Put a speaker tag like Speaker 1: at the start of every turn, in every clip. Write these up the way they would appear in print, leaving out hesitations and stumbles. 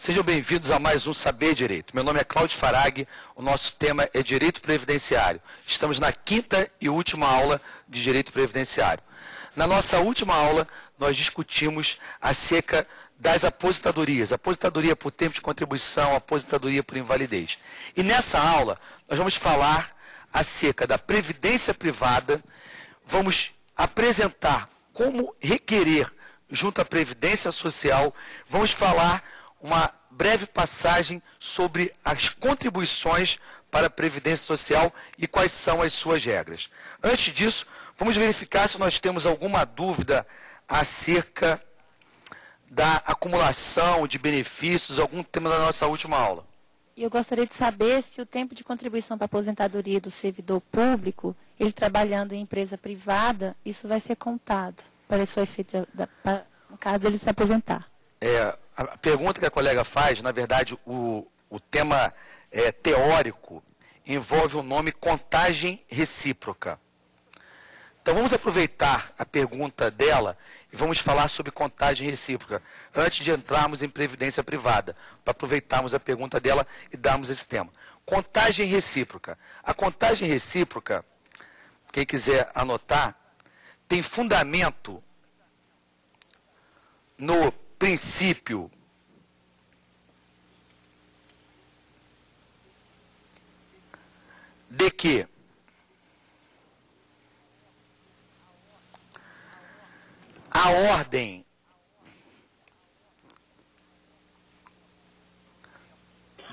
Speaker 1: Sejam bem-vindos a mais um Saber Direito. Meu nome é Cláudio Farag, o nosso tema é Direito Previdenciário. Estamos na quinta e última aula de Direito Previdenciário. Na nossa última aula, nós discutimos acerca das aposentadorias, aposentadoria por tempo de contribuição, aposentadoria por invalidez. E nessa aula, nós vamos falar acerca da previdência privada, vamos apresentar como requerer junto à Previdência Social, vamos falar uma breve passagem sobre as contribuições para a Previdência Social e quais são as suas regras. Antes disso, vamos verificar se nós temos alguma dúvida acerca da acumulação de benefícios, algum tema da nossa última aula.
Speaker 2: Eu gostaria de saber se o tempo de contribuição para a aposentadoria do servidor público, ele trabalhando em empresa privada, isso vai ser contado para o efeito no caso dele se aposentar.
Speaker 1: A pergunta que a colega faz, na verdade, o tema teórico envolve o nome contagem recíproca. Então vamos aproveitar a pergunta dela e vamos falar sobre contagem recíproca, antes de entrarmos em previdência privada, para aproveitarmos a pergunta dela e darmos esse tema. Contagem recíproca. A contagem recíproca, quem quiser anotar, tem fundamento no princípio de que a ordem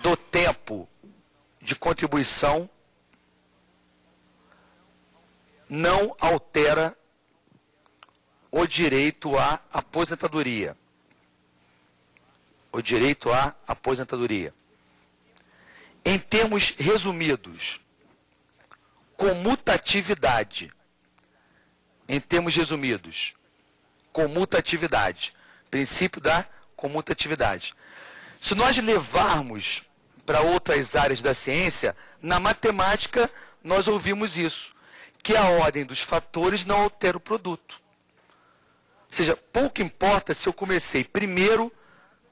Speaker 1: do tempo de contribuição não altera o direito à aposentadoria. O direito à aposentadoria. Em termos resumidos, comutatividade. Em termos resumidos, comutatividade. Princípio da comutatividade. Se nós levarmos para outras áreas da ciência, na matemática nós ouvimos isso, que a ordem dos fatores não altera o produto. Ou seja, pouco importa se eu comecei primeiro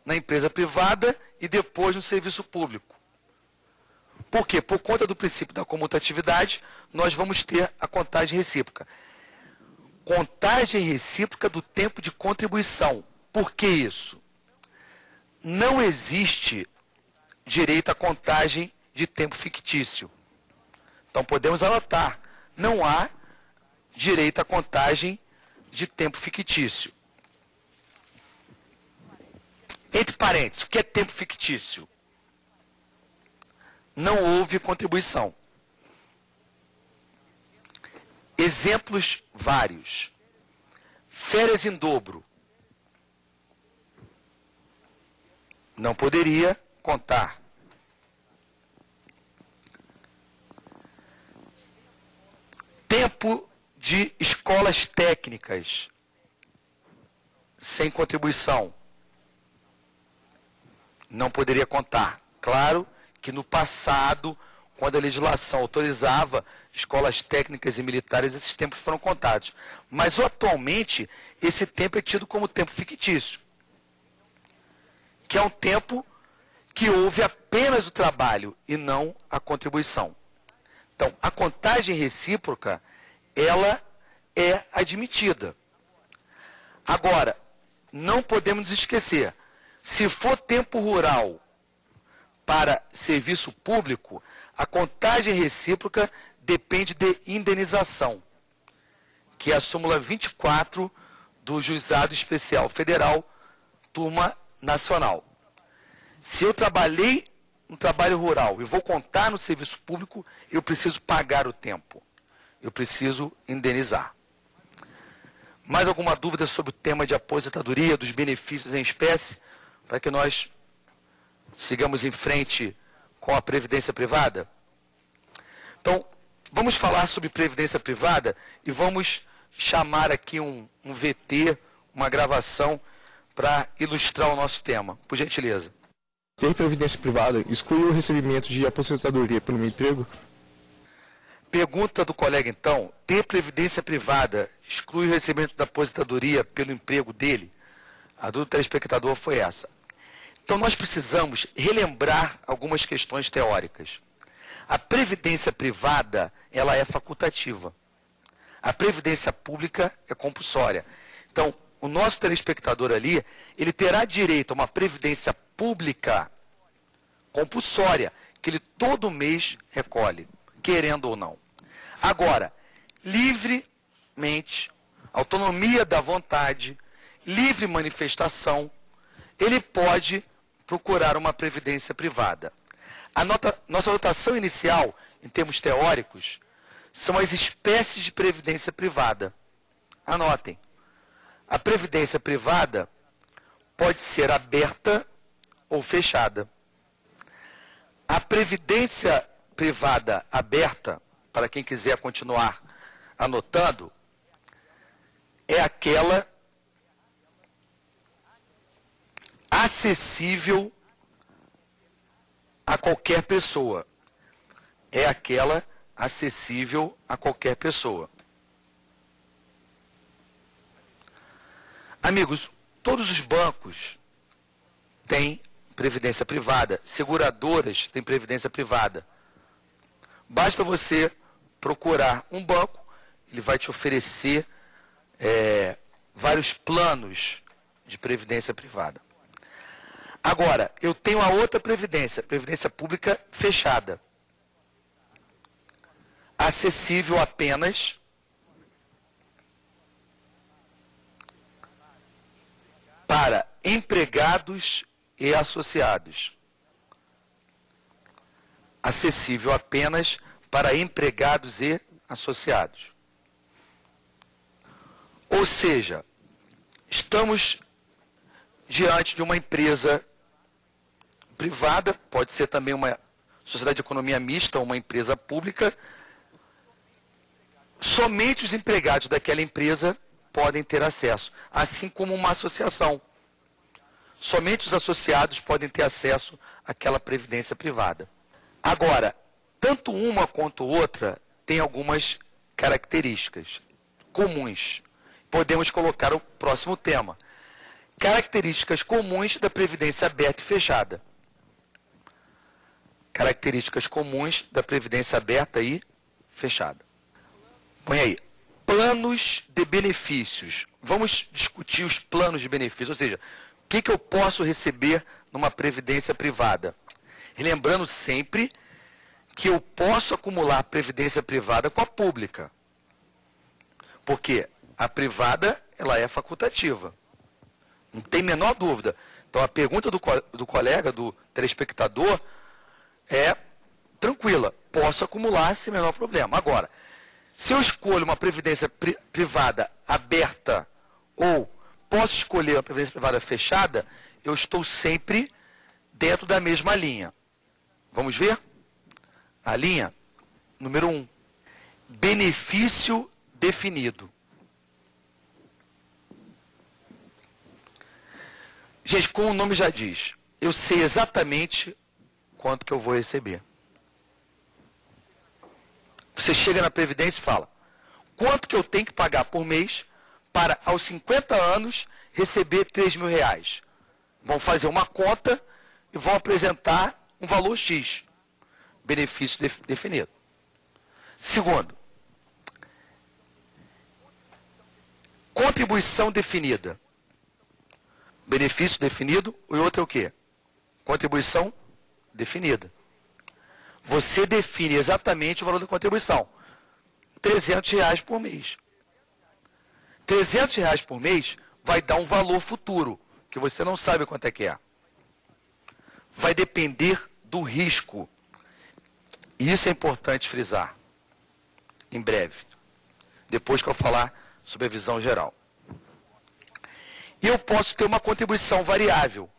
Speaker 1: na empresa privada e depois no serviço público. Por quê? Por conta do princípio da comutatividade, nós vamos ter a contagem recíproca. Contagem recíproca do tempo de contribuição. Por que isso? Não existe direito à contagem de tempo fictício. Então podemos anotar, não há direito à contagem de tempo fictício. Entre parênteses, o que é tempo fictício? Não houve contribuição. Exemplos vários. Férias em dobro. Não poderia contar. Tempo de escolas técnicas sem contribuição. Não poderia contar. Claro que no passado, quando a legislação autorizava escolas técnicas e militares, esses tempos foram contados. Mas atualmente, esse tempo é tido como tempo fictício. Que é um tempo que houve apenas o trabalho e não a contribuição. Então, a contagem recíproca, ela é admitida. Agora, não podemos esquecer, se for tempo rural para serviço público, a contagem recíproca depende de indenização, que é a súmula 24 do Juizado Especial Federal, turma nacional. Se eu trabalhei no trabalho rural e vou contar no serviço público, eu preciso pagar o tempo. Eu preciso indenizar. Mais alguma dúvida sobre o tema de aposentadoria, dos benefícios em espécie, para que nós sigamos em frente com a previdência privada? Então, vamos falar sobre previdência privada e vamos chamar aqui um VT, uma gravação, para ilustrar o nosso tema. Por gentileza.
Speaker 3: Ter previdência privada exclui o recebimento de aposentadoria pelo emprego?
Speaker 1: Pergunta do colega então, ter previdência privada exclui o recebimento da aposentadoria pelo emprego dele? A dúvida do telespectador foi essa. Então nós precisamos relembrar algumas questões teóricas. A previdência privada, ela é facultativa. A previdência pública é compulsória. Então, o nosso telespectador ali, ele terá direito a uma previdência pública compulsória, que ele todo mês recolhe, querendo ou não. Agora, livremente, autonomia da vontade, livre manifestação, ele pode procurar uma previdência privada. Nossa notação inicial, em termos teóricos, são as espécies de previdência privada. Anotem. A previdência privada pode ser aberta ou fechada. A previdência privada aberta, para quem quiser continuar anotando, é aquela acessível a qualquer pessoa. É aquela acessível a qualquer pessoa. Amigos, todos os bancos têm previdência privada, seguradoras têm previdência privada. Basta você procurar um banco, ele vai te oferecer vários planos de previdência privada. Agora, eu tenho a outra previdência pública fechada, acessível apenas para empregados e associados. Acessível apenas para empregados e associados. Ou seja, estamos diante de uma empresa privada, pode ser também uma sociedade de economia mista ou uma empresa pública. Somente os empregados daquela empresa podem ter acesso, assim como uma associação. Somente os associados podem ter acesso àquela previdência privada. Agora, tanto uma quanto outra tem algumas características comuns. Podemos colocar o próximo tema. Características comuns da previdência aberta e fechada. Características comuns da previdência aberta e fechada. Põe aí. Planos de benefícios. Vamos discutir os planos de benefícios, ou seja, o que eu posso receber numa previdência privada. Lembrando sempre que eu posso acumular previdência privada com a pública. Porque a privada, ela é facultativa. Não tem menor dúvida. Então a pergunta do colega, do telespectador, é tranquila. Posso acumular sem menor problema. Agora, se eu escolho uma previdência privada aberta ou posso escolher uma previdência privada fechada, eu estou sempre dentro da mesma linha. Vamos ver? A linha número 1. Benefício definido. Gente, como o nome já diz, eu sei exatamente quanto que eu vou receber. Você chega na Previdência e fala, quanto que eu tenho que pagar por mês para, aos 50 anos, receber R$3.000? Vão fazer uma conta e vão apresentar um valor X. Benefício definido. Segundo, contribuição definida. Benefício definido, e outro é o quê? Contribuição definida. Você define exatamente o valor da contribuição. R$300 por mês. R$300 por mês vai dar um valor futuro, que você não sabe quanto é que é. Vai depender do risco. E isso é importante frisar. Em breve. Depois que eu falar sobre a visão geral. E eu posso ter uma contribuição variável.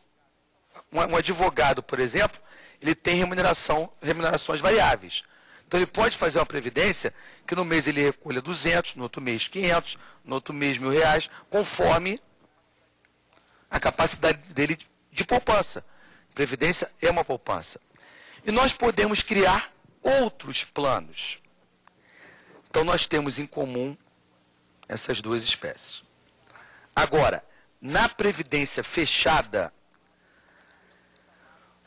Speaker 1: Um advogado, por exemplo, ele tem remunerações variáveis. Então ele pode fazer uma previdência que no mês ele recolha 200, no outro mês 500, no outro mês R$1.000, conforme a capacidade dele de poupança. Previdência é uma poupança. E nós podemos criar outros planos. Então nós temos em comum essas duas espécies. Agora, na previdência fechada,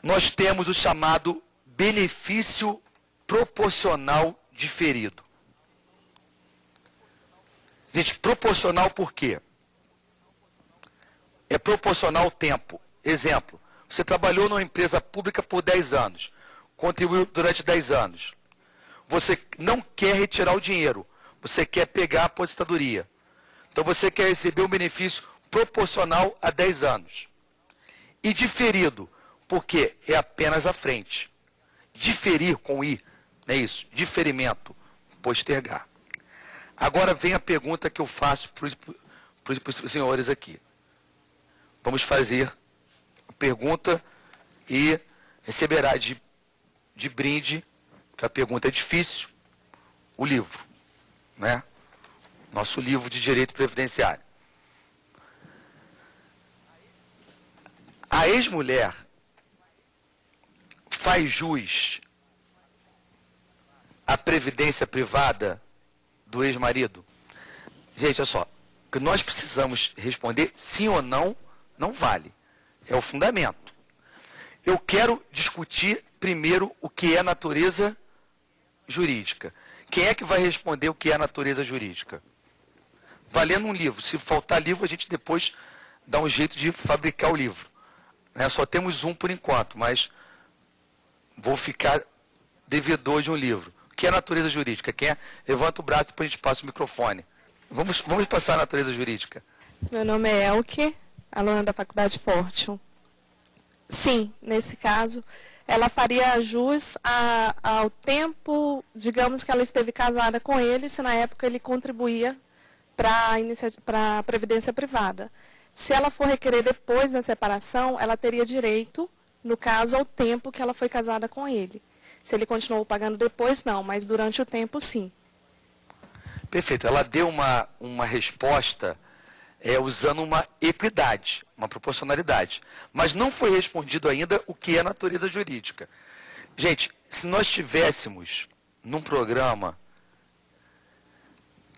Speaker 1: nós temos o chamado benefício proporcional diferido. Gente, proporcional por quê? É proporcional ao tempo. Exemplo, você trabalhou numa empresa pública por 10 anos, contribuiu durante 10 anos. Você não quer retirar o dinheiro, você quer pegar a aposentadoria. Então você quer receber um benefício proporcional a 10 anos. E diferido, porque é apenas à frente. Diferir com I, não é isso? Diferimento, postergar. Agora vem a pergunta que eu faço para os senhores aqui. Vamos fazer a pergunta e receberá de brinde, porque a pergunta é difícil, o livro, né? Nosso livro de direito previdenciário. A ex-mulher faz jus à previdência privada do ex-marido? Gente, olha só, o que nós precisamos responder sim ou não, não vale. É o fundamento. Eu quero discutir primeiro o que é natureza jurídica. Quem é que vai responder o que é natureza jurídica? Valendo um livro. Se faltar livro, a gente depois dá um jeito de fabricar o livro. Né? Só temos um por enquanto, mas vou ficar devedor de um livro. O que é natureza jurídica? Quem é? Levanta o braço e depois a gente passa o microfone. Vamos passar a natureza jurídica.
Speaker 4: Meu nome é Elke, aluna da Faculdade Fortune. Sim, nesse caso, ela faria jus ao tempo, digamos que ela esteve casada com ele, se na época ele contribuía para a previdência privada. Se ela for requerer depois da separação, ela teria direito, no caso, ao tempo que ela foi casada com ele. Se ele continuou pagando depois, não, mas durante o tempo, sim.
Speaker 1: Perfeito. Ela deu uma resposta usando uma equidade, uma proporcionalidade. Mas não foi respondido ainda o que é natureza jurídica. Gente, se nós tivéssemos num programa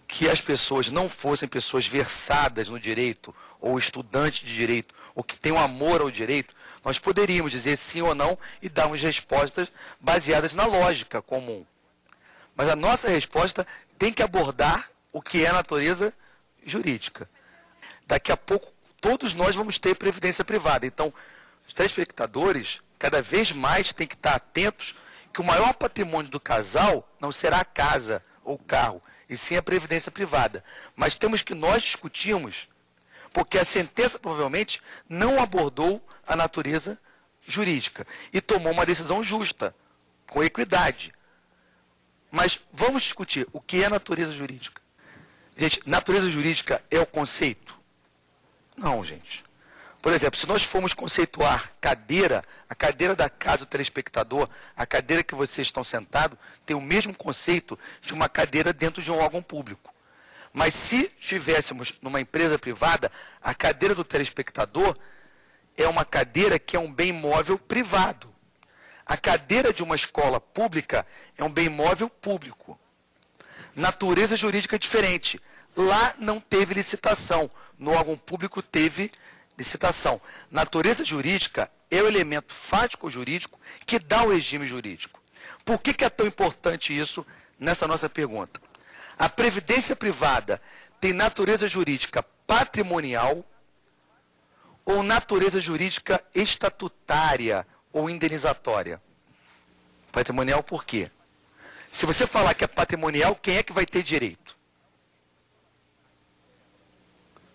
Speaker 1: que as pessoas não fossem pessoas versadas no direito, ou estudantes de direito, ou que tenham amor ao direito, nós poderíamos dizer sim ou não e darmos respostas baseadas na lógica comum. Mas a nossa resposta tem que abordar o que é natureza jurídica. Daqui a pouco, todos nós vamos ter previdência privada. Então, os telespectadores, cada vez mais, têm que estar atentos que o maior patrimônio do casal não será a casa ou o carro, e sim a previdência privada. Mas temos que nós discutirmos, porque a sentença provavelmente não abordou a natureza jurídica e tomou uma decisão justa, com equidade. Mas vamos discutir o que é natureza jurídica. Gente, natureza jurídica é o conceito? Não, gente. Por exemplo, se nós formos conceituar cadeira, a cadeira da casa do telespectador, a cadeira que vocês estão sentados, tem o mesmo conceito de uma cadeira dentro de um órgão público. Mas se estivéssemos numa empresa privada, a cadeira do telespectador é uma cadeira que é um bem móvel privado. A cadeira de uma escola pública é um bem móvel público. Natureza jurídica é diferente. Lá não teve licitação. No órgão público teve licitação. Natureza jurídica é o elemento fático-jurídico que dá o regime jurídico. Por que é tão importante isso nessa nossa pergunta? A previdência privada tem natureza jurídica patrimonial ou natureza jurídica estatutária ou indenizatória? Patrimonial por quê? Se você falar que é patrimonial, quem é que vai ter direito?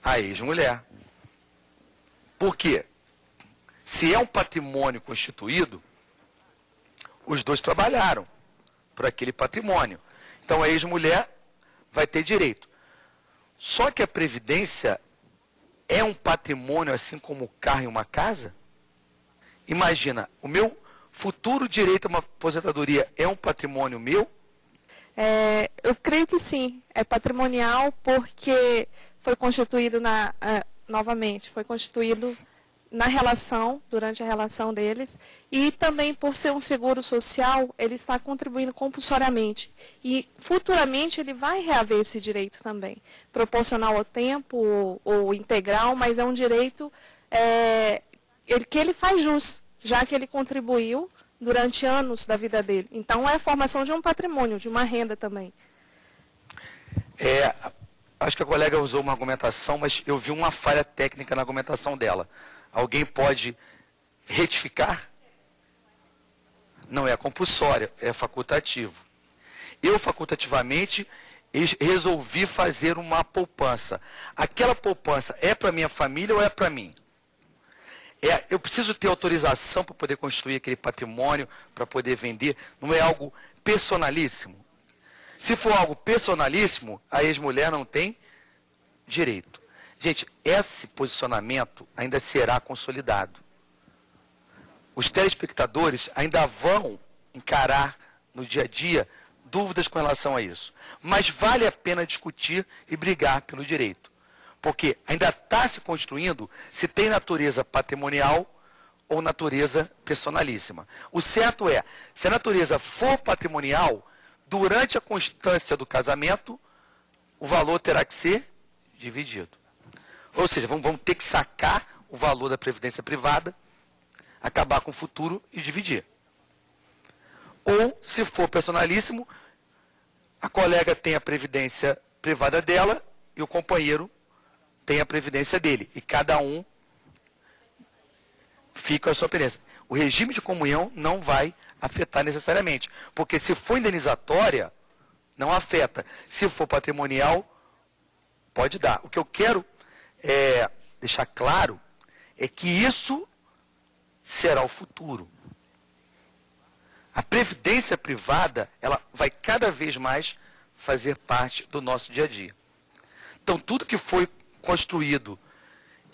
Speaker 1: A ex-mulher. Por quê? Se é um patrimônio constituído, os dois trabalharam por aquele patrimônio. Então a ex-mulher vai ter direito. Só que a previdência é um patrimônio assim como o carro e uma casa? Imagina, o meu futuro direito a uma aposentadoria é um patrimônio meu?
Speaker 4: Eu creio que sim. É patrimonial porque foi constituído novamente, foi constituído na relação, durante a relação deles, e também por ser um seguro social, ele está contribuindo compulsoriamente. E futuramente ele vai reaver esse direito também, proporcional ao tempo ou integral, mas é um direito que ele faz jus, já que ele contribuiu durante anos da vida dele. Então, é a formação de um patrimônio, de uma renda também.
Speaker 1: Acho que a colega usou uma argumentação, mas eu vi uma falha técnica na argumentação dela. Alguém pode retificar? Não é compulsória, é facultativo. Eu, facultativamente, resolvi fazer uma poupança. Aquela poupança é para minha família ou é para mim? Eu preciso ter autorização para poder construir aquele patrimônio, para poder vender. Não é algo personalíssimo. Se for algo personalíssimo, a ex-mulher não tem direito. Gente, esse posicionamento ainda será consolidado. Os telespectadores ainda vão encarar no dia a dia dúvidas com relação a isso. Mas vale a pena discutir e brigar pelo direito. Porque ainda está se construindo se tem natureza patrimonial ou natureza personalíssima. O certo é, se a natureza for patrimonial, durante a constância do casamento, o valor terá que ser dividido. Ou seja, vamos ter que sacar o valor da previdência privada, acabar com o futuro e dividir. Ou, se for personalíssimo, a colega tem a previdência privada dela e o companheiro tem a previdência dele. E cada um fica a sua previdência. O regime de comunhão não vai afetar necessariamente. Porque se for indenizatória, não afeta. Se for patrimonial, pode dar. O que eu quero deixar claro é que isso será o futuro. A previdência privada, ela vai cada vez mais fazer parte do nosso dia a dia. Então, tudo que foi construído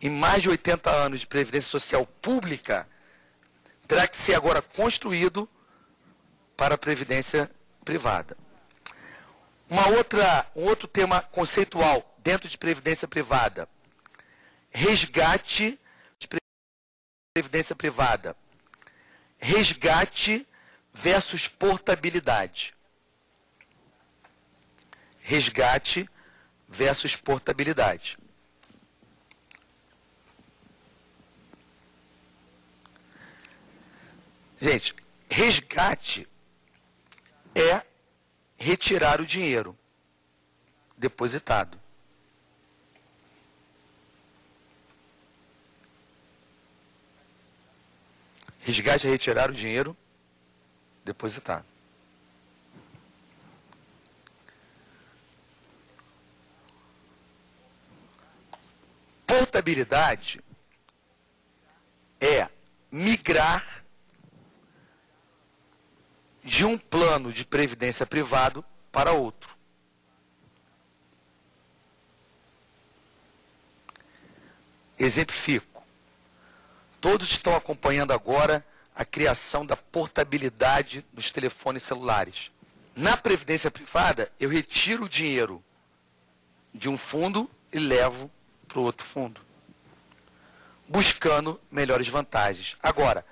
Speaker 1: em mais de 80 anos de previdência social pública, terá que ser agora construído para a previdência privada. Um outro tema conceitual dentro de previdência privada. Resgate de previdência privada. Resgate versus portabilidade. Resgate versus portabilidade. Gente, resgate é retirar o dinheiro depositado. Resgate é retirar o dinheiro depositado. Portabilidade é migrar de um plano de previdência privado para outro. Exemplifico. Todos estão acompanhando agora a criação da portabilidade dos telefones celulares. Na previdência privada, eu retiro o dinheiro de um fundo e levo para o outro fundo, buscando melhores vantagens. Agora,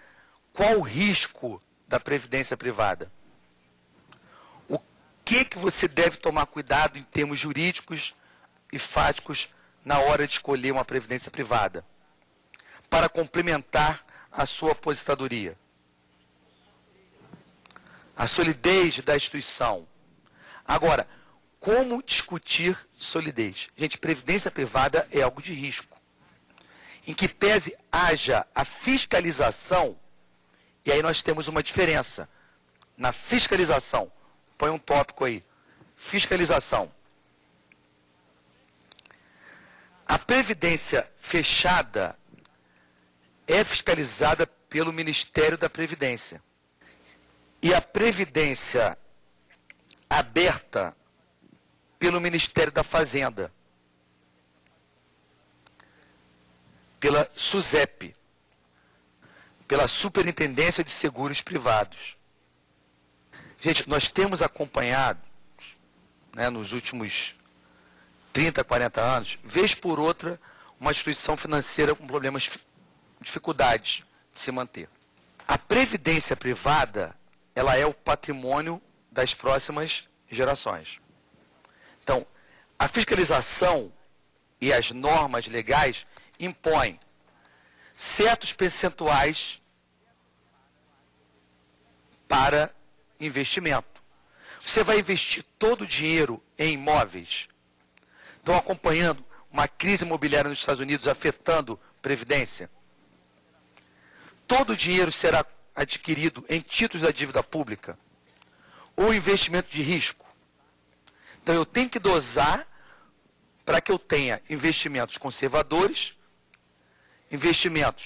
Speaker 1: qual o risco da previdência privada? O que você deve tomar cuidado em termos jurídicos e fáticos na hora de escolher uma previdência privada para complementar a sua aposentadoria? A solidez da instituição. Agora, como discutir solidez? Gente, previdência privada é algo de risco. Em que pese haja a fiscalização, e aí nós temos uma diferença. Na fiscalização, põe um tópico aí. Fiscalização. A previdência fechada é fiscalizada pelo Ministério da Previdência. E a previdência aberta pelo Ministério da Fazenda. Pela SUSEP. Pela Superintendência de Seguros Privados. Gente, nós temos acompanhado, né, nos últimos 30, 40 anos, vez por outra, uma instituição financeira com problemas, dificuldades de se manter. A previdência privada, ela é o patrimônio das próximas gerações. Então, a fiscalização e as normas legais impõem certos percentuais para investimento. Você vai investir todo o dinheiro em imóveis? Estão acompanhando uma crise imobiliária nos Estados Unidos afetando previdência? Todo o dinheiro será adquirido em títulos da dívida pública ou investimento de risco? Então eu tenho que dosar para que eu tenha investimentos conservadores, investimentos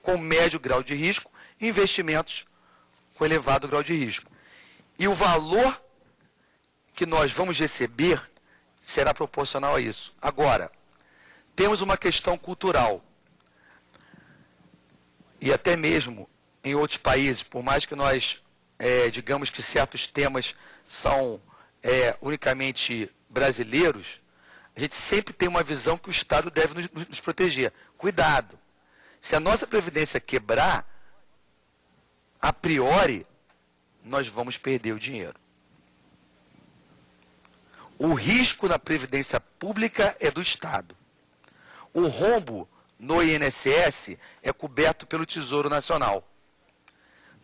Speaker 1: com médio grau de risco e investimentos com elevado grau de risco. E o valor que nós vamos receber será proporcional a isso. Agora, temos uma questão cultural. E até mesmo em outros países, por mais que nós, digamos que certos temas são unicamente brasileiros, a gente sempre tem uma visão que o Estado deve nos proteger. Cuidado! Se a nossa previdência quebrar, a priori, nós vamos perder o dinheiro. O risco na previdência pública é do Estado. O rombo no INSS é coberto pelo Tesouro Nacional.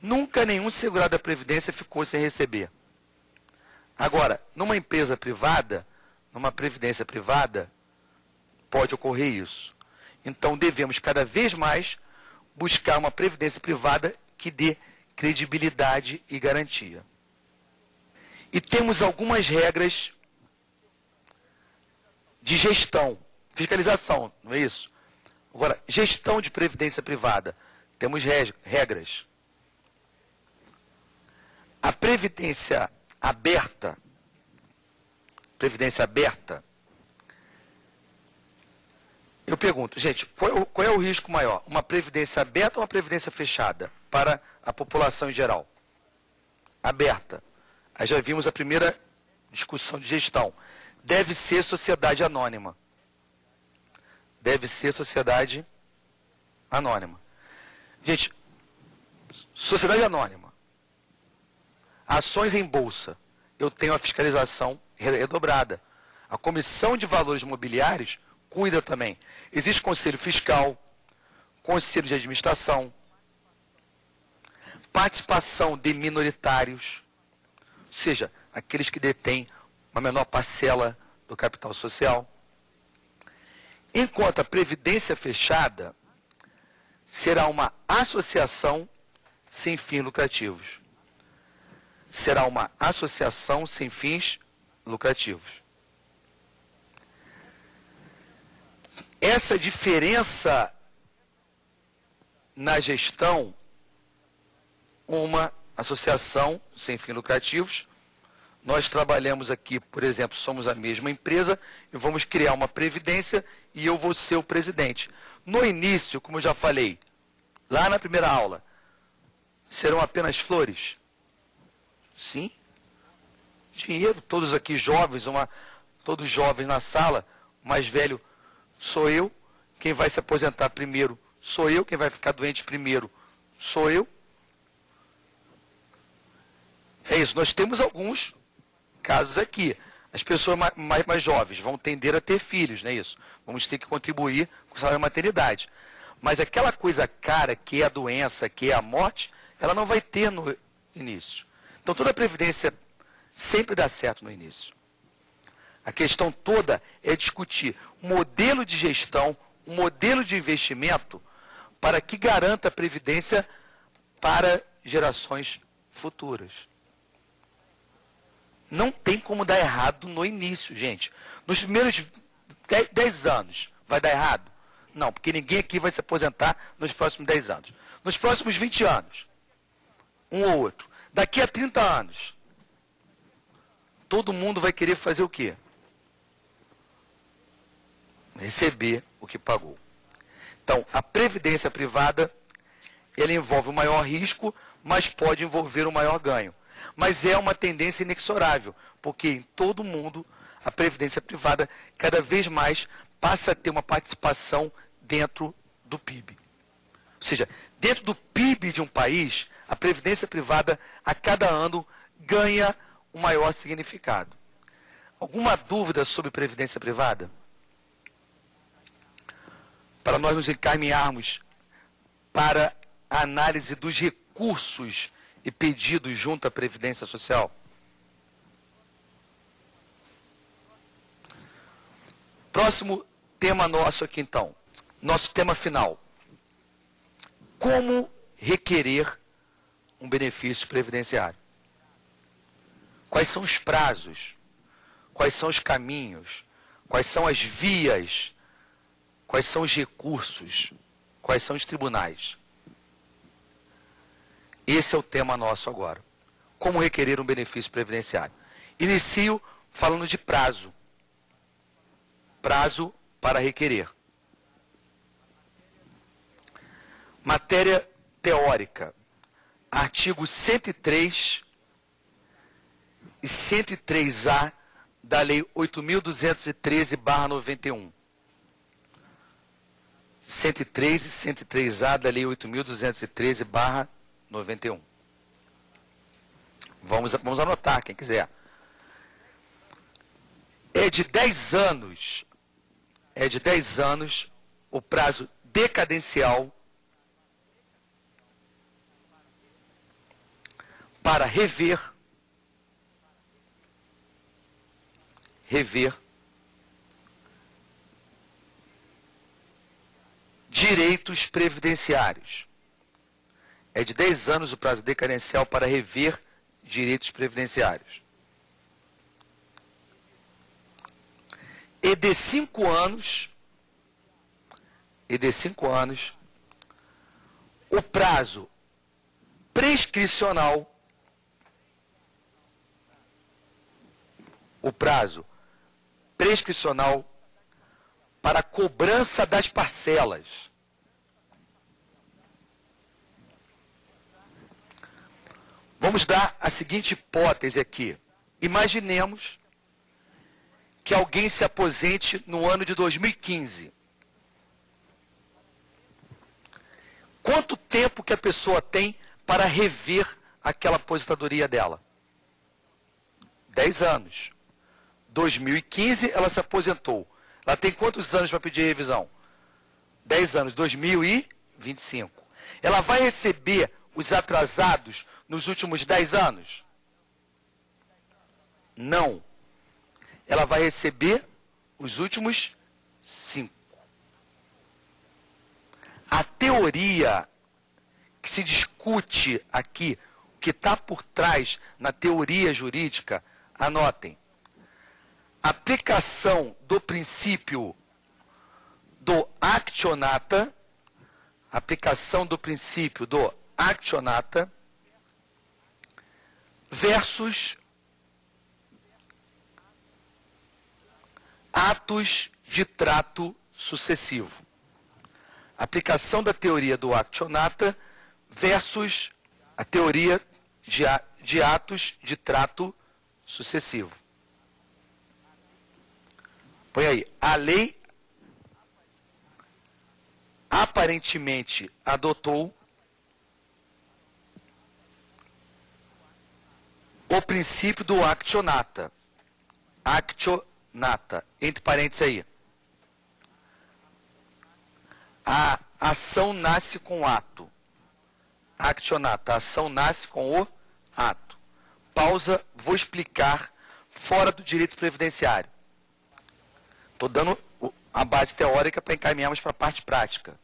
Speaker 1: Nunca nenhum segurado da previdência ficou sem receber. Agora, numa empresa privada, numa previdência privada, pode ocorrer isso. Então, devemos cada vez mais buscar uma previdência privada que dê credibilidade e garantia. E temos algumas regras de gestão, fiscalização, não é isso? Agora, gestão de previdência privada, temos regras. A previdência aberta, eu pergunto, gente, qual é o risco maior? Uma previdência aberta ou uma previdência fechada para a população em geral? Aberta. Aí já vimos a primeira discussão de gestão. Deve ser sociedade anônima. Deve ser sociedade anônima. Gente, sociedade anônima. Ações em bolsa. Eu tenho a fiscalização redobrada. A Comissão de Valores Mobiliários cuida também. Existe conselho fiscal, conselho de administração, participação de minoritários, ou seja, aqueles que detêm uma menor parcela do capital social. Enquanto a previdência fechada será uma associação sem fins lucrativos. Será uma associação sem fins lucrativos. Essa diferença na gestão, uma associação sem fins lucrativos, nós trabalhamos aqui, por exemplo, somos a mesma empresa e vamos criar uma previdência e eu vou ser o presidente. No início, como eu já falei, lá na primeira aula, serão apenas flores? Sim. Dinheiro, todos aqui jovens, todos jovens na sala, o mais velho sou eu, quem vai se aposentar primeiro sou eu, quem vai ficar doente primeiro sou eu. É isso, nós temos alguns casos aqui. As pessoas mais jovens vão tender a ter filhos, não é isso? Vamos ter que contribuir com o salário maternidade. Mas aquela coisa cara, que é a doença, que é a morte, ela não vai ter no início. Então toda a previdência sempre dá certo no início. A questão toda é discutir um modelo de gestão, um modelo de investimento para que garanta a previdência para gerações futuras. Não tem como dar errado no início, gente. Nos primeiros 10 anos vai dar errado? Não, porque ninguém aqui vai se aposentar nos próximos 10 anos. Nos próximos 20 anos, um ou outro. Daqui a 30 anos, todo mundo vai querer fazer o quê? Receber o que pagou. Então, a previdência privada, ela envolve o maior risco, mas pode envolver o maior ganho. Mas é uma tendência inexorável, porque em todo mundo a previdência privada cada vez mais passa a ter uma participação dentro do PIB. Ou seja, dentro do PIB de um país, a previdência privada a cada ano ganha um maior significado. Alguma dúvida sobre previdência privada? Para nós nos encaminharmos para a análise dos recursos e pedidos junto à Previdência Social? Próximo tema nosso aqui, então. Nosso tema final. Como requerer um benefício previdenciário? Quais são os prazos? Quais são os caminhos? Quais são as vias? Quais são os recursos? Quais são os tribunais? Esse é o tema nosso agora. Como requerer um benefício previdenciário? Inicio falando de prazo. Prazo para requerer. Matéria teórica. Artigo 103 e 103A da Lei 8.213/91. 103 e 103A da Lei 8.213/91. Vamos anotar, quem quiser. É de 10 anos o prazo decadencial para rever direitos previdenciários. É de 10 anos o prazo decadencial para rever direitos previdenciários. E de 5 anos, o prazo prescricional, para a cobrança das parcelas. Vamos dar a seguinte hipótese aqui. Imaginemos que alguém se aposente no ano de 2015. Quanto tempo que a pessoa tem para rever aquela aposentadoria dela? 10 anos. 2015 ela se aposentou. Ela tem quantos anos para pedir revisão? 10 anos. 2025. Ela vai receber os atrasados nos últimos 10 anos? Não. Ela vai receber os últimos 5. A teoria que se discute aqui, o que está por trás na teoria jurídica, anotem. Aplicação do princípio do actionata, versus atos de trato sucessivo. Aplicação da teoria do actionata versus a teoria de atos de trato sucessivo. Põe aí. A lei aparentemente adotou o princípio do actionata. Entre parênteses aí. A ação nasce com o ato. Actionata. A ação nasce com o ato. Pausa, vou explicar fora do direito previdenciário. Estou dando a base teórica para encaminharmos para a parte prática.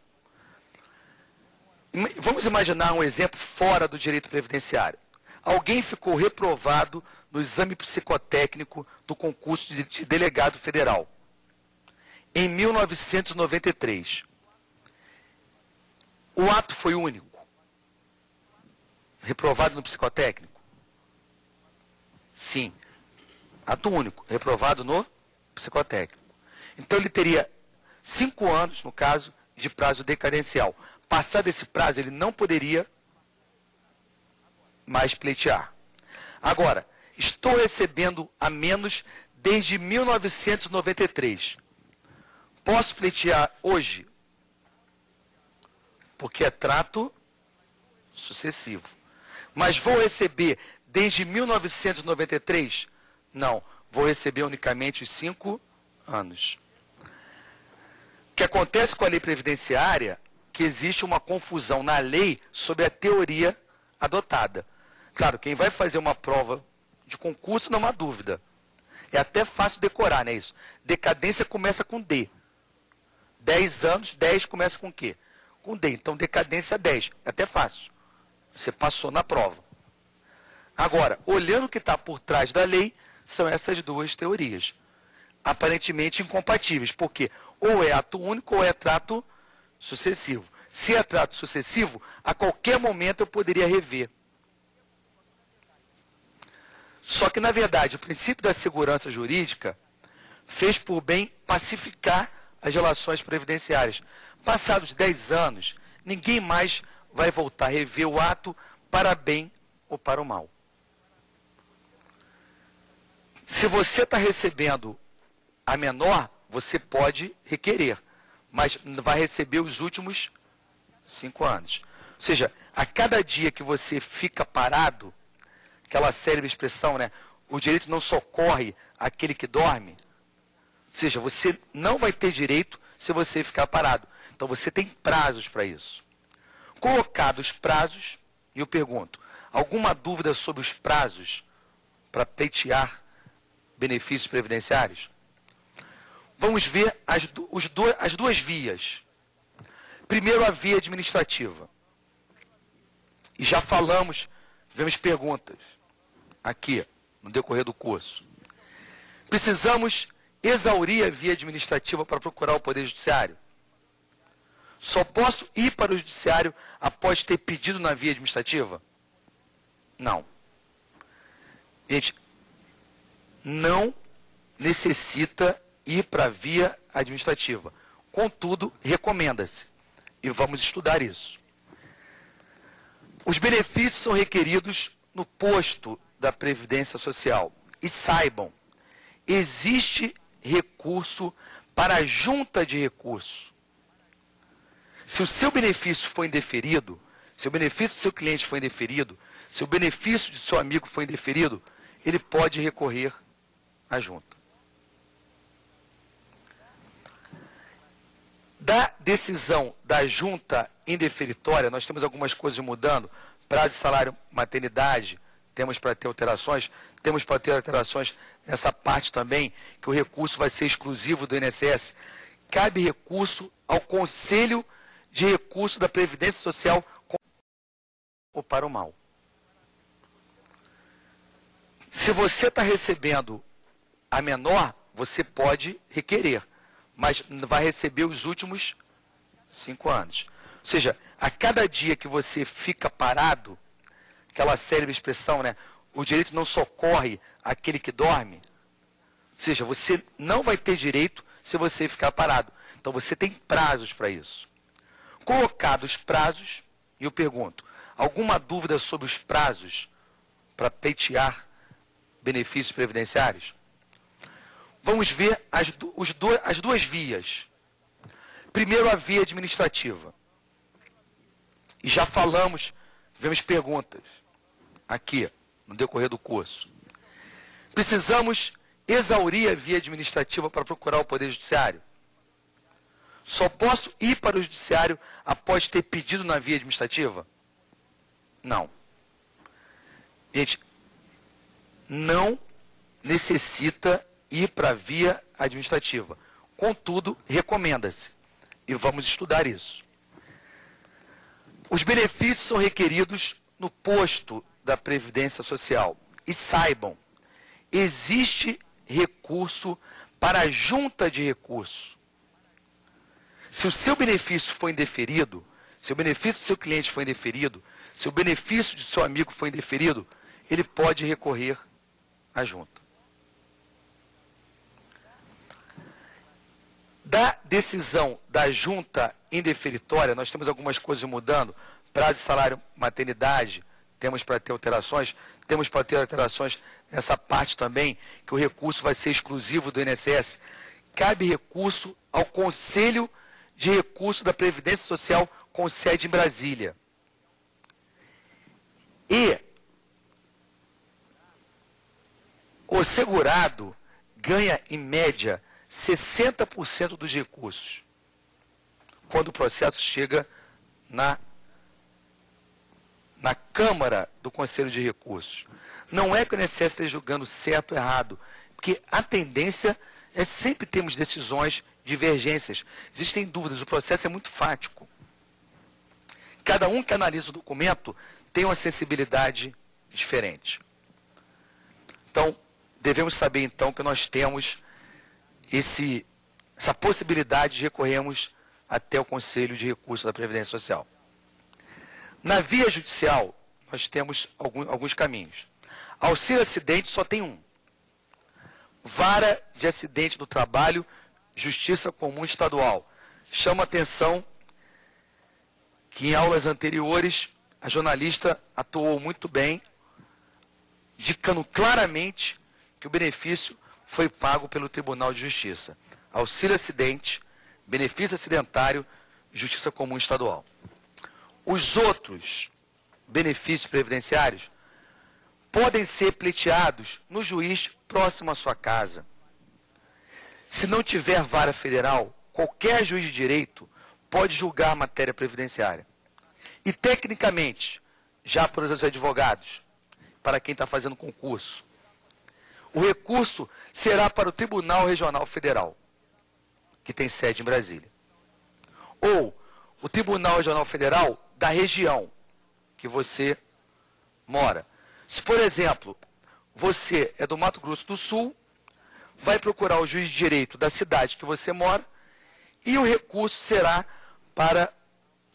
Speaker 1: Vamos imaginar um exemplo fora do direito previdenciário. Alguém ficou reprovado no exame psicotécnico do concurso de delegado federal em 1993. O ato foi único? Reprovado no psicotécnico? Sim. Ato único, reprovado no psicotécnico. Então ele teria 5 anos, no caso, de prazo decadencial. Passado esse prazo, ele não poderia mais pleitear. Agora, estou recebendo a menos desde 1993. Posso pleitear hoje? Porque é trato sucessivo. Mas vou receber desde 1993? Não, vou receber unicamente os 5 anos. O que acontece com a lei previdenciária, que existe uma confusão na lei sobre a teoria adotada. Claro, quem vai fazer uma prova de concurso não há dúvida. É até fácil decorar, não é isso? Decadência começa com D. 10 anos, 10 começa com o quê? Com D. Então, decadência 10. É até fácil. Você passou na prova. Agora, olhando o que está por trás da lei, são essas duas teorias. Aparentemente incompatíveis. Porque ou é ato único ou é trato sucessivo. Se é trato sucessivo, a qualquer momento eu poderia rever. Só que, na verdade, o princípio da segurança jurídica fez por bem pacificar as relações previdenciárias. Passados 10 anos, ninguém mais vai voltar a rever o ato para bem ou para o mal. Se você está recebendo a menor, você pode requerer, mas vai receber os últimos 5 anos. Ou seja, a cada dia que você fica parado, aquela célebre expressão, né? O direito não socorre aquele que dorme. Ou seja, você não vai ter direito se você ficar parado. Então você tem prazos para isso. Colocados os prazos, eu pergunto, alguma dúvida sobre os prazos para pleitear benefícios previdenciários? Vamos ver as duas vias. Primeiro, a via administrativa. E já falamos, tivemos perguntas aqui no decorrer do curso. Precisamos exaurir a via administrativa para procurar o Poder Judiciário? Só posso ir para o Judiciário após ter pedido na via administrativa? Não. Gente, não necessita ir para a via administrativa. Contudo, recomenda-se. E vamos estudar isso. Os benefícios são requeridos no posto da Previdência Social. E saibam, existe recurso para a junta de recursos. Se o seu benefício foi indeferido, se o benefício do seu cliente foi indeferido, se o benefício de seu amigo foi indeferido, ele pode recorrer à junta. Da decisão da junta indeferitória, nós temos algumas coisas mudando. Prazo de salário, maternidade, temos para ter alterações. Temos para ter alterações nessa parte também, que o recurso vai ser exclusivo do INSS. Cabe recurso ao Conselho de Recurso da Previdência Social ou para o mal. Se você está recebendo a menor, você pode requerer, mas vai receber os últimos 5 anos. Ou seja, a cada dia que você fica parado, aquela célebre expressão, né? O direito não socorre aquele que dorme. Ou seja, você não vai ter direito se você ficar parado. Então você tem prazos para isso. Colocados os prazos, e eu pergunto, alguma dúvida sobre os prazos para pleitear benefícios previdenciários? Vamos ver as duas vias. Primeiro, a via administrativa. E já falamos, tivemos perguntas aqui no decorrer do curso. Precisamos exaurir a via administrativa para procurar o Poder Judiciário? Só posso ir para o Judiciário após ter pedido na via administrativa? Não. Gente, não necessita ir para a via administrativa. Contudo, recomenda-se. E vamos estudar isso. Os benefícios são requeridos no posto da Previdência Social. E saibam, existe recurso para a junta de recursos. Se o seu benefício foi indeferido, se o benefício do seu cliente foi indeferido, se o benefício de seu amigo foi indeferido, ele pode recorrer à junta. Da decisão da junta indeferitória, nós temos algumas coisas mudando. Prazo de salário, maternidade, temos para ter alterações. Temos para ter alterações nessa parte também, que o recurso vai ser exclusivo do INSS. Cabe recurso ao Conselho de Recurso da Previdência Social com sede em Brasília. E o segurado ganha, em média, 60% dos recursos quando o processo chega na Câmara do Conselho de Recursos. Não é que o INSS esteja julgando certo ou errado, porque a tendência é sempre termos decisões, divergências. Existem dúvidas, o processo é muito fático. Cada um que analisa o documento tem uma sensibilidade diferente. Então, devemos saber então que nós temos essa possibilidade de recorrermos até o Conselho de Recursos da Previdência Social. Na via judicial, nós temos alguns caminhos. Auxílio acidente só tem um. Vara de acidente do trabalho, Justiça Comum Estadual. Chama a atenção que em aulas anteriores a jornalista atuou muito bem, indicando claramente que o benefício foi pago pelo Tribunal de Justiça. Auxílio acidente, benefício acidentário, Justiça Comum Estadual. Os outros benefícios previdenciários podem ser pleiteados no juiz próximo à sua casa. Se não tiver vara federal, qualquer juiz de direito pode julgar a matéria previdenciária. E, tecnicamente, já para os advogados, para quem está fazendo concurso, o recurso será para o Tribunal Regional Federal, que tem sede em Brasília. Ou o Tribunal Regional Federal da região que você mora. Se, por exemplo, você é do Mato Grosso do Sul, vai procurar o juiz de direito da cidade que você mora e o recurso será para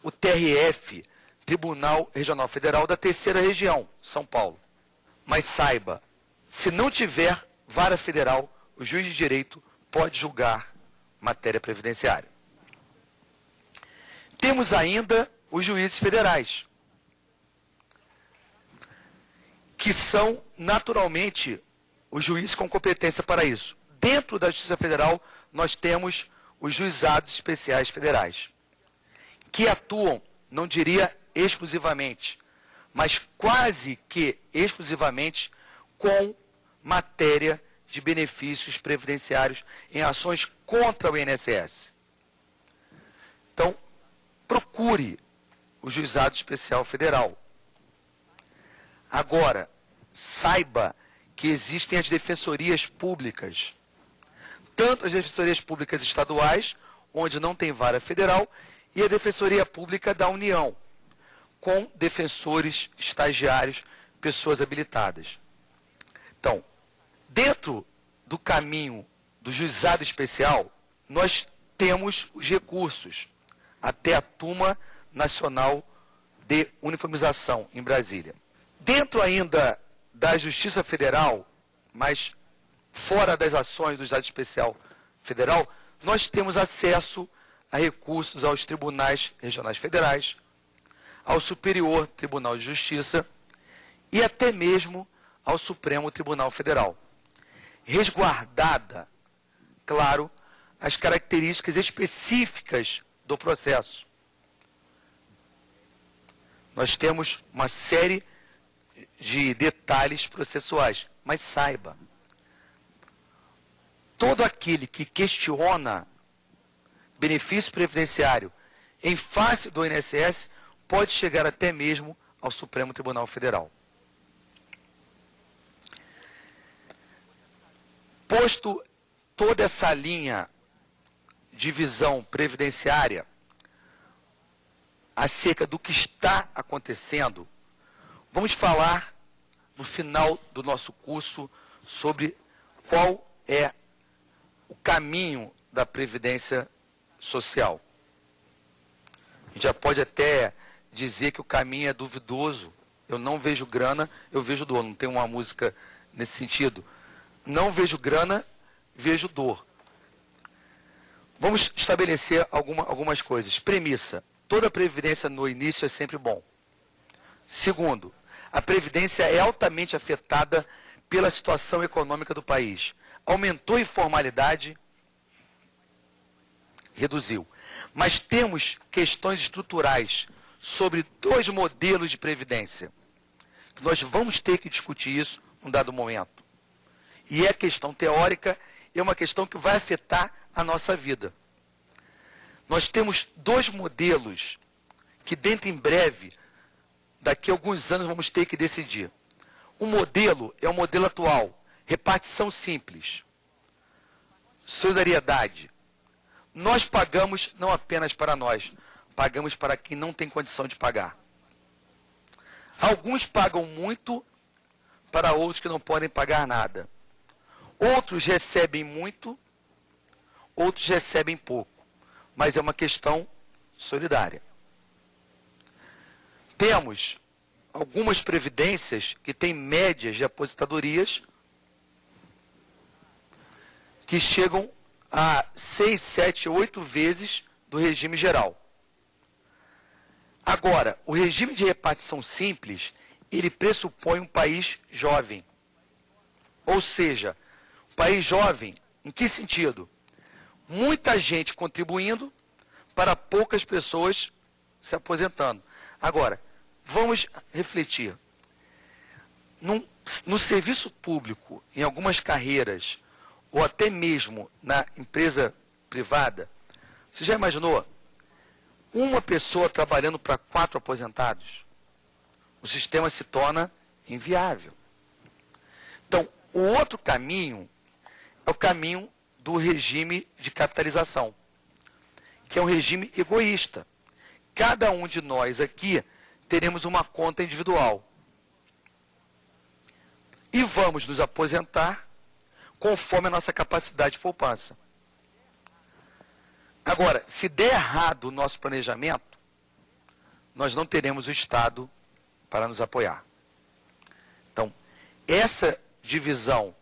Speaker 1: o TRF, Tribunal Regional Federal da Terceira Região, São Paulo. Mas saiba, se não tiver vara federal, o juiz de direito pode julgar matéria previdenciária. Temos ainda os juízes federais, que são naturalmente os juízes com competência para isso. Dentro da Justiça Federal, nós temos os juizados especiais federais, que atuam, não diria exclusivamente, mas quase que exclusivamente com matéria de benefícios previdenciários em ações contra o INSS. Então, procure o Juizado Especial Federal. Agora, saiba que existem as defensorias públicas. Tanto as defensorias públicas estaduais, onde não tem vara federal, e a Defensoria Pública da União, com defensores estagiários, pessoas habilitadas. Então, dentro do caminho do juizado especial, nós temos os recursos até a Turma Nacional de Uniformização em Brasília. Dentro ainda da Justiça Federal, mas fora das ações do Juizado Especial Federal, nós temos acesso a recursos aos tribunais regionais federais, ao Superior Tribunal de Justiça e até mesmo ao Supremo Tribunal Federal. Resguardada, claro, as características específicas do processo. Nós temos uma série de detalhes processuais, mas saiba, todo aquele que questiona benefício previdenciário em face do INSS pode chegar até mesmo ao Supremo Tribunal Federal. Posto toda essa linha de visão previdenciária acerca do que está acontecendo, vamos falar no final do nosso curso sobre qual é o caminho da Previdência Social. A gente já pode até dizer que o caminho é duvidoso. Eu não vejo grana, eu vejo dor. Não tem uma música nesse sentido. Não vejo grana, vejo dor. Vamos estabelecer algumas coisas. Premissa: toda previdência no início é sempre bom. Segundo, a previdência é altamente afetada pela situação econômica do país. Aumentou a informalidade, reduziu. Mas temos questões estruturais sobre dois modelos de previdência. Nós vamos ter que discutir isso num dado momento. E é questão teórica, é uma questão que vai afetar a nossa vida. Nós temos dois modelos que dentro em breve daqui a alguns anos vamos ter que decidir. O modelo é o modelo atual, repartição simples, solidariedade. Nós pagamos não apenas para nós, pagamos para quem não tem condição de pagar. Alguns pagam muito para outros que não podem pagar nada. Outros recebem muito, outros recebem pouco. Mas é uma questão solidária. Temos algumas previdências que têm médias de aposentadorias que chegam a 6, 7, 8 vezes do regime geral. Agora, o regime de repartição simples, ele pressupõe um país jovem. Ou seja, um país jovem, em que sentido? Muita gente contribuindo para poucas pessoas se aposentando. Agora, vamos refletir. No serviço público, em algumas carreiras, ou até mesmo na empresa privada, você já imaginou uma pessoa trabalhando para 4 aposentados? O sistema se torna inviável. Então, o outro caminho é o caminho do regime de capitalização, que é um regime egoísta. Cada um de nós aqui teremos uma conta individual. E vamos nos aposentar conforme a nossa capacidade de poupança. Agora, se der errado o nosso planejamento, nós não teremos o Estado para nos apoiar. Então, essa divisão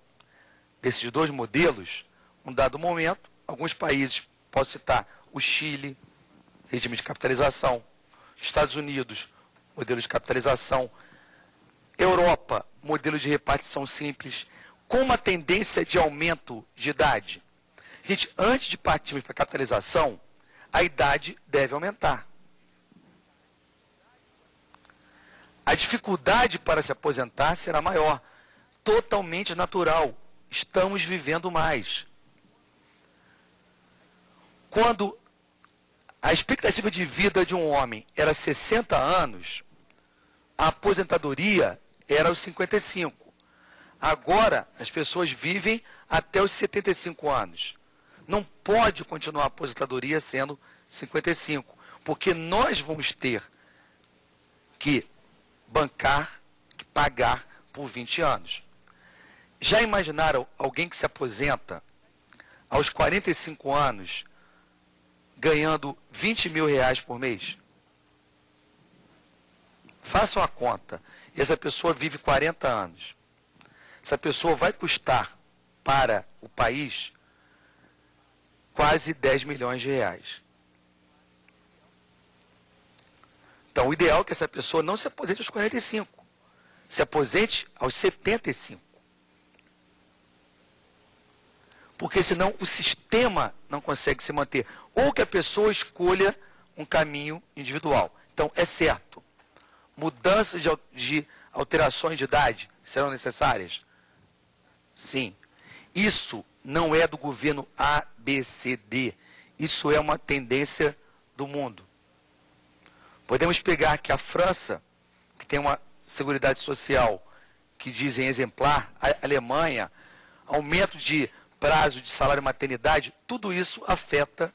Speaker 1: desses dois modelos, um dado momento, alguns países, posso citar o Chile, regime de capitalização, Estados Unidos, modelo de capitalização, Europa, modelo de repartição simples, com uma tendência de aumento de idade. Gente, antes de partirmos para a capitalização, a idade deve aumentar. A dificuldade para se aposentar será maior. Totalmente natural. Estamos vivendo mais. Quando a expectativa de vida de um homem era 60 anos, a aposentadoria era os 55. Agora, as pessoas vivem até os 75 anos. Não pode continuar a aposentadoria sendo 55, porque nós vamos ter que bancar, que pagar por 20 anos. Já imaginaram alguém que se aposenta aos 45 anos ganhando 20 mil reais por mês? Façam a conta. E essa pessoa vive 40 anos. Essa pessoa vai custar para o país quase 10 milhões de reais. Então, o ideal é que essa pessoa não se aposente aos 45. Se aposente aos 75. Porque senão o sistema não consegue se manter. Ou que a pessoa escolha um caminho individual. Então, é certo. Mudanças de alterações de idade serão necessárias? Sim. Isso não é do governo A, B, C, D. Isso é uma tendência do mundo. Podemos pegar que a França, que tem uma seguridade social que dizem exemplar, a Alemanha, aumento de prazo de salário e maternidade, tudo isso afeta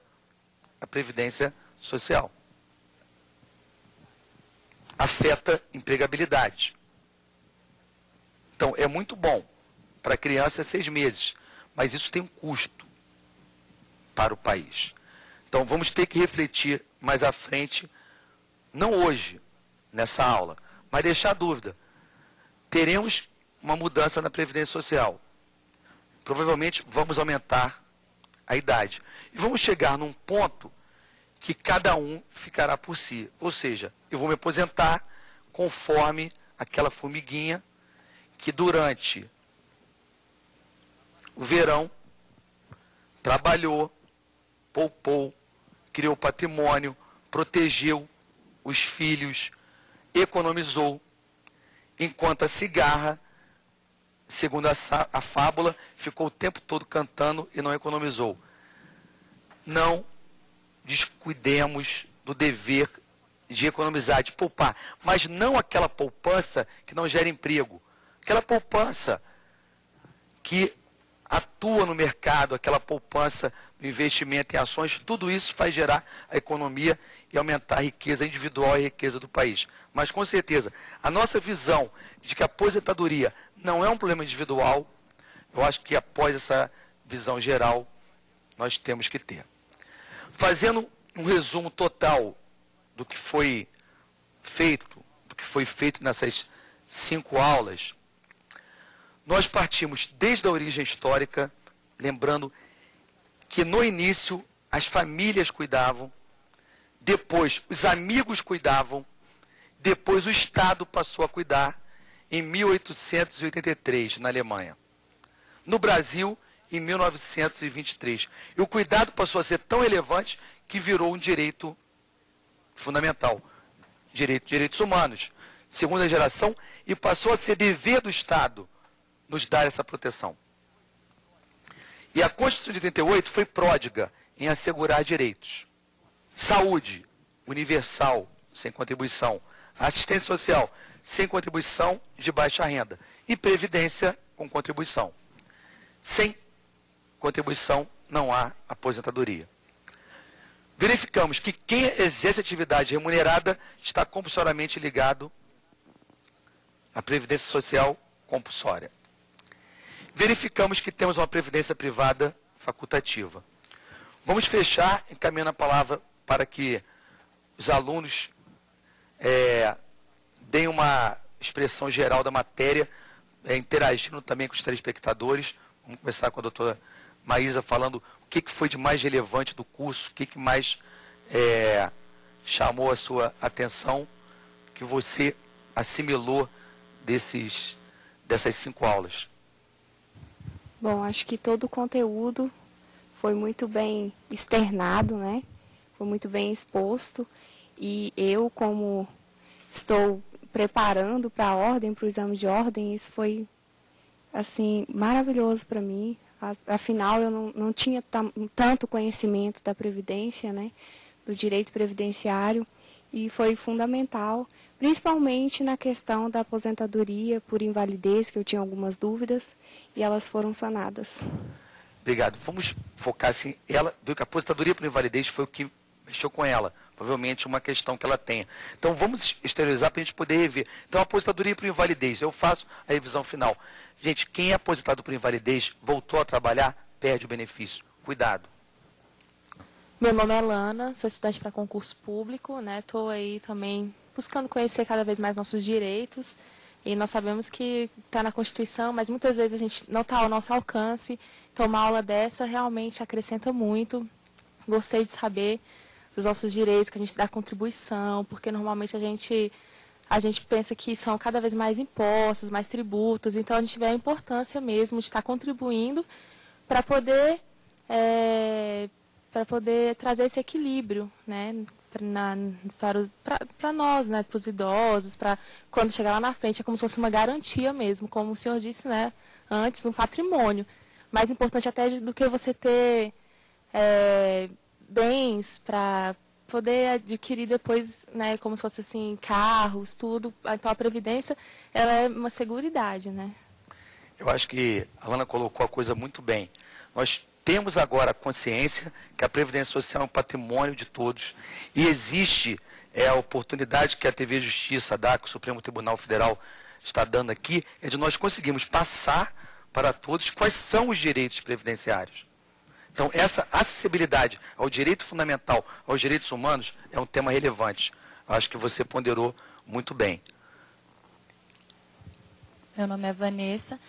Speaker 1: a previdência social. Afeta empregabilidade. Então, é muito bom. Para a criança é 6 meses. Mas isso tem um custo para o país. Então, vamos ter que refletir mais à frente, não hoje, nessa aula, mas deixar a dúvida. Teremos uma mudança na Previdência Social. Provavelmente vamos aumentar a idade. E vamos chegar num ponto que cada um ficará por si. Ou seja, eu vou me aposentar conforme aquela formiguinha que durante o verão trabalhou, poupou, criou patrimônio, protegeu os filhos, economizou, enquanto a cigarra, segundo a fábula, ficou o tempo todo cantando e não economizou. Não descuidemos do dever de economizar, de poupar, mas não aquela poupança que não gera emprego. Aquela poupança que atua no mercado, aquela poupança no investimento em ações, tudo isso faz gerar a economia e aumentar a riqueza individual e a riqueza do país. Mas, com certeza, a nossa visão de que a aposentadoria não é um problema individual, eu acho que após essa visão geral, nós temos que ter. Fazendo um resumo total do que foi feito nessas 5 aulas, nós partimos desde a origem histórica, lembrando que no início as famílias cuidavam, depois os amigos cuidavam, depois o Estado passou a cuidar em 1883, na Alemanha. No Brasil, em 1923. E o cuidado passou a ser tão relevante que virou um direito fundamental. Direitos humanos, segunda geração, e passou a ser dever do Estado nos dar essa proteção. E a Constituição de 88 foi pródiga em assegurar direitos. Saúde universal, sem contribuição. Assistência social, sem contribuição, de baixa renda. E previdência com contribuição. Sem contribuição não há aposentadoria. Verificamos que quem exerce atividade remunerada está compulsoriamente ligado à previdência social compulsória. Verificamos que temos uma previdência privada facultativa. Vamos fechar encaminhando a palavra para que os alunos deem uma expressão geral da matéria, interagindo também com os telespectadores. Vamos começar com a doutora Maísa falando o que foi de mais relevante do curso, o que mais chamou a sua atenção, que você assimilou dessas 5 aulas.
Speaker 4: Bom, acho que todo o conteúdo foi muito bem externado, né? Foi muito bem exposto. E eu, como estou preparando para a ordem, para o exame de ordem, isso foi, assim, maravilhoso para mim. Afinal, eu não tinha tanto conhecimento da Previdência, né? Do direito previdenciário. E foi fundamental, principalmente na questão da aposentadoria por invalidez, que eu tinha algumas dúvidas, e elas foram sanadas.
Speaker 1: Obrigado. Vamos focar assim, ela viu que a aposentadoria por invalidez foi o que mexeu com ela, provavelmente uma questão que ela tenha. Então vamos exteriorizar para a gente poder rever. Então, a aposentadoria por invalidez, eu faço a revisão final. Gente, quem é aposentado por invalidez, voltou a trabalhar, perde o benefício. Cuidado.
Speaker 2: Meu nome é Lana, sou estudante para concurso público, né? Estou aí também buscando conhecer cada vez mais nossos direitos. E nós sabemos que está na Constituição, mas muitas vezes a gente não está ao nosso alcance. Então, uma aula dessa realmente acrescenta muito. Gostei de saber dos nossos direitos, que a gente dá contribuição, porque normalmente a gente pensa que são cada vez mais impostos, mais tributos. Então, a gente vê a importância mesmo de estar contribuindo para poder trazer esse equilíbrio, né, para nós, né, para os idosos, para quando chegar lá na frente, é como se fosse uma garantia mesmo, como o senhor disse, né, antes, um patrimônio. Mais importante até do que você ter bens para poder adquirir depois, né, como se fosse assim, carros, tudo. Então a Previdência, ela é uma seguridade, né.
Speaker 1: Eu acho que a Lana colocou a coisa muito bem. Nós temos agora a consciência que a Previdência Social é um patrimônio de todos e existe a oportunidade que a TV Justiça dá, que o Supremo Tribunal Federal está dando aqui, é de nós conseguirmos passar para todos quais são os direitos previdenciários. Então, essa acessibilidade ao direito fundamental, aos direitos humanos, é um tema relevante. Acho que você ponderou muito bem.
Speaker 2: Meu nome é Vanessa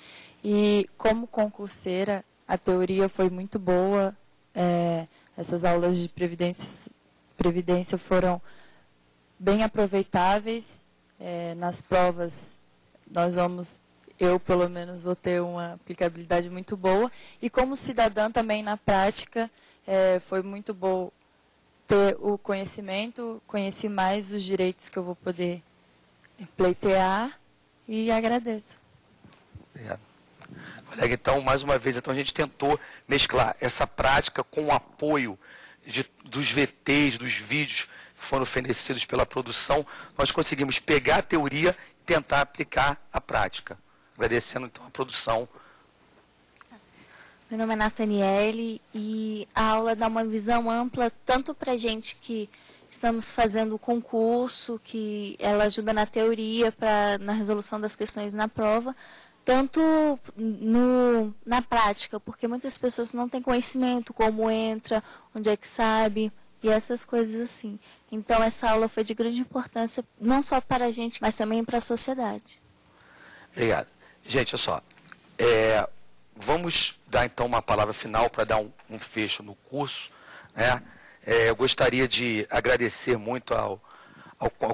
Speaker 2: e, como concurseira, a teoria foi muito boa. Essas aulas de previdência foram bem aproveitáveis. Nas provas, eu pelo menos vou ter uma aplicabilidade muito boa. E como cidadã também na prática, foi muito bom ter o conhecimento, conhecer mais os direitos que eu vou poder pleitear e agradeço.
Speaker 1: Obrigado. Colega, então, mais uma vez, a gente tentou mesclar essa prática com o apoio dos VTs, dos vídeos foram oferecidos pela produção, nós conseguimos pegar a teoria e tentar aplicar a prática. Agradecendo, então, a produção.
Speaker 2: Meu nome é Nathaniele e a aula dá uma visão ampla tanto para a gente que estamos fazendo o concurso, que ela ajuda na teoria, na resolução das questões na prova, tanto na prática, porque muitas pessoas não têm conhecimento, como entra, onde é que sabe, e essas coisas assim. Então, essa aula foi de grande importância, não só para a gente, mas também para a sociedade.
Speaker 1: Obrigado. Gente, olha só. Vamos dar, então, uma palavra final para dar um fecho no curso, né? Eu gostaria de agradecer muito ao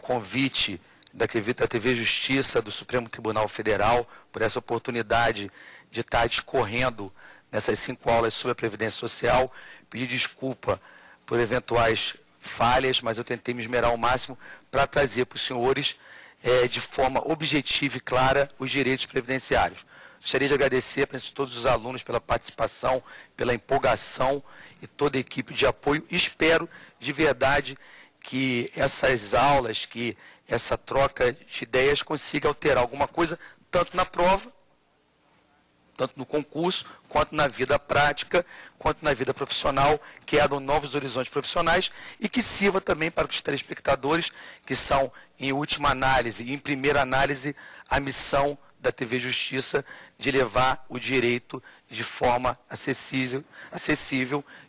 Speaker 1: convite da TV Justiça, do Supremo Tribunal Federal, por essa oportunidade de estar discorrendo nessas 5 aulas sobre a Previdência Social. Pedir desculpa por eventuais falhas, mas eu tentei me esmerar ao máximo para trazer para os senhores, de forma objetiva e clara, os direitos previdenciários. Gostaria de agradecer a todos os alunos pela participação, pela empolgação e toda a equipe de apoio. Espero, de verdade, que essas aulas, que essa troca de ideias consiga alterar alguma coisa, tanto na prova, tanto no concurso, quanto na vida prática, quanto na vida profissional, que é do Novos Horizontes Profissionais, e que sirva também para os telespectadores, que são, em última análise e em primeira análise, a missão da TV Justiça de levar o direito de forma acessível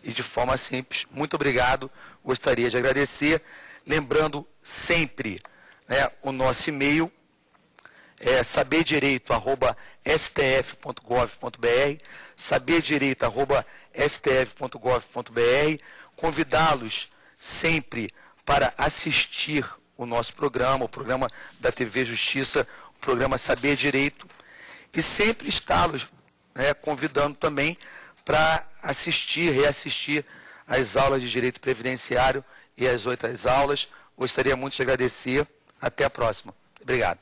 Speaker 1: e de forma simples. Muito obrigado, gostaria de agradecer. Lembrando sempre, né, o nosso e-mail é saberdireito@stf.gov.br, saberdireito@stf.gov.br. Convidá-los sempre para assistir o nosso programa, o programa da TV Justiça, o programa Saber Direito, e sempre está-los, né, convidando também para reassistir as aulas de Direito Previdenciário e as outras aulas. Gostaria muito de agradecer. Até a próxima. Obrigado.